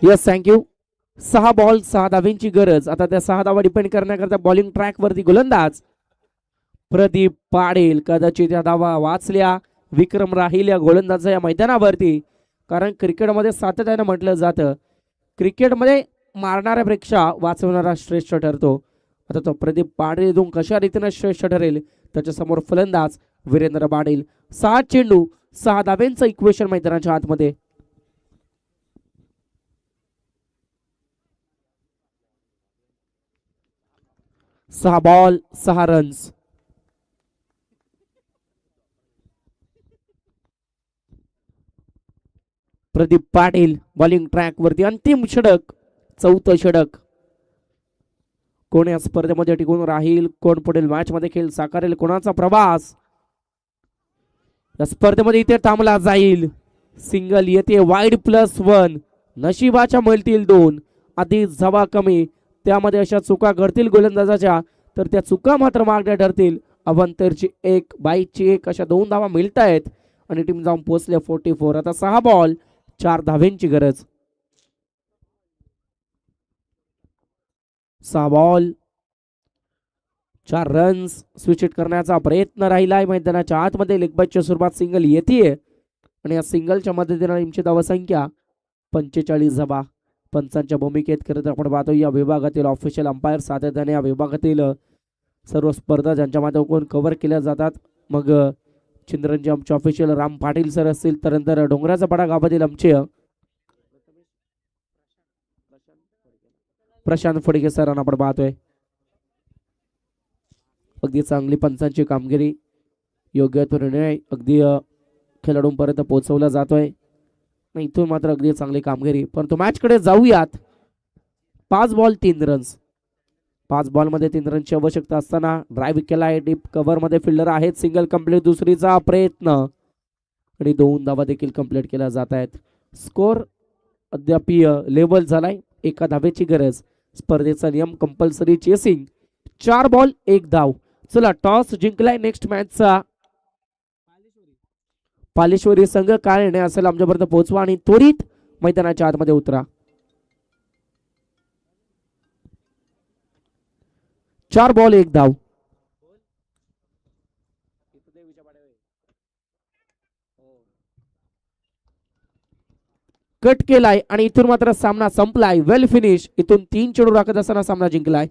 Yes thank you. 6 बॉल 6 धावेंची गरज. आता त्या 6 धावा डिपेंड करण्याकरता बॉलिंग ट्रॅक वरती गोलंदाज प्रदीप पाटील. कदाचित या धावा वाचल्या. विक्रम राहील या गोलंदाजा या मैदानावरती, कारण क्रिकेटमध्ये सातत्यानं म्हटलं जातं क्रिकेटमध्ये मारणाऱ्यापेक्षा वाचवणारा श्रेष्ठ ठरतो. आता तो प्रदीप पाटील इथून कशा रीतीने श्रेष्ठ ठरेल त्याच्यासमोर फलंदाज वीरेंद्र पाटील. 6 चेंडू 6 धावेंचं इक्वेशन मैदानाच्या आतमध्ये. सहा ball 6 runs. Pradeep Patil bowling track वरती अंतिम षटक, 4थं षटक. कोण या स्पर्धेमध्ये टिकून राहील, कोण पुढील मॅच मध्ये खेळ साकारेल, कोणाचा प्रवास या स्पर्धेमध्ये इथे थांबला जाईल. सिंगल येते वाईड +1. नशिबाच्या मिळतील 2. आधी धावा कमी, त्यामध्ये अशा चुका घडतील गोलंदाजाच्या तर त्या चुका मात्र मागण्या ठरतील. अवंतरची 1 बाईची 1 अशा 2 धावा मिळत आहेत आणि टीम जाऊन पोहोचले 44. आता 6 बॉल 4 धावेंची गरज. 6 बॉल 4 रन्स. स्विच हिट करण्याचा प्रयत्न राहिलाय मैदानाच्या आतमध्ये. लेगबाजच्या स्वरूपात सिंगल येते आणि या सिंगलच्या मदतीने टीमची धावसंख्या 45 धावा. पंचांच्या भूमिकेत करत आपण पाहतो या विभागातील ऑफिशियल अंपायर सातत्याने या विभागातील सर्व स्पर्धा ज्यांच्या माध्यमातून कव्हर केल्या जातात. मग चिंद्रनजी आमचे ऑफिशियल राम पाटील सर असतील, त्यानंतर डोंगराचा पाडा गावातील आमचे प्रशांत फडके सरांना आपण पाहतोय. अगदी चांगली पंचांची कामगिरी, योग्य तो निर्णय अगदी खेळाडूंपर्यंत पोहोचवला जातोय. इथून मात्र अगदी चांगली कामगिरी. परंतु मॅच कडे जाऊयात. 5 बॉल 3 रन्स. 5 बॉल मध्ये 3 रनची आवश्यकता असताना ड्राईव्ह केलाय. डीप कव्हर मध्ये फिल्डर आहेत. Single complete. दुसरीचा प्रयत्न आणि 2 धावा देखील कंप्लीट केल्या जात आहेत. स्कोर अद्याप लेवल झालाय. 1 धावेची गरज. स्पर्धेचा नियम कंपल्सरी चेसिंग. 4 बॉल 1 धाव. चला टॉस जिंकलाय. नेक्स्ट मॅचचा पालेश्वरी संघ काय निर्णय असेल आमच्यापर्यंत पोहोचवा आणि त्वरित मैदानाच्या आतमध्ये उतरा. 4 बॉल 1 धाव. कट केलाय आणि इथून मात्र सामना संपलाय. वेल फिनिश. इथून 3 चेंडू राखत असताना सामना जिंकलाय.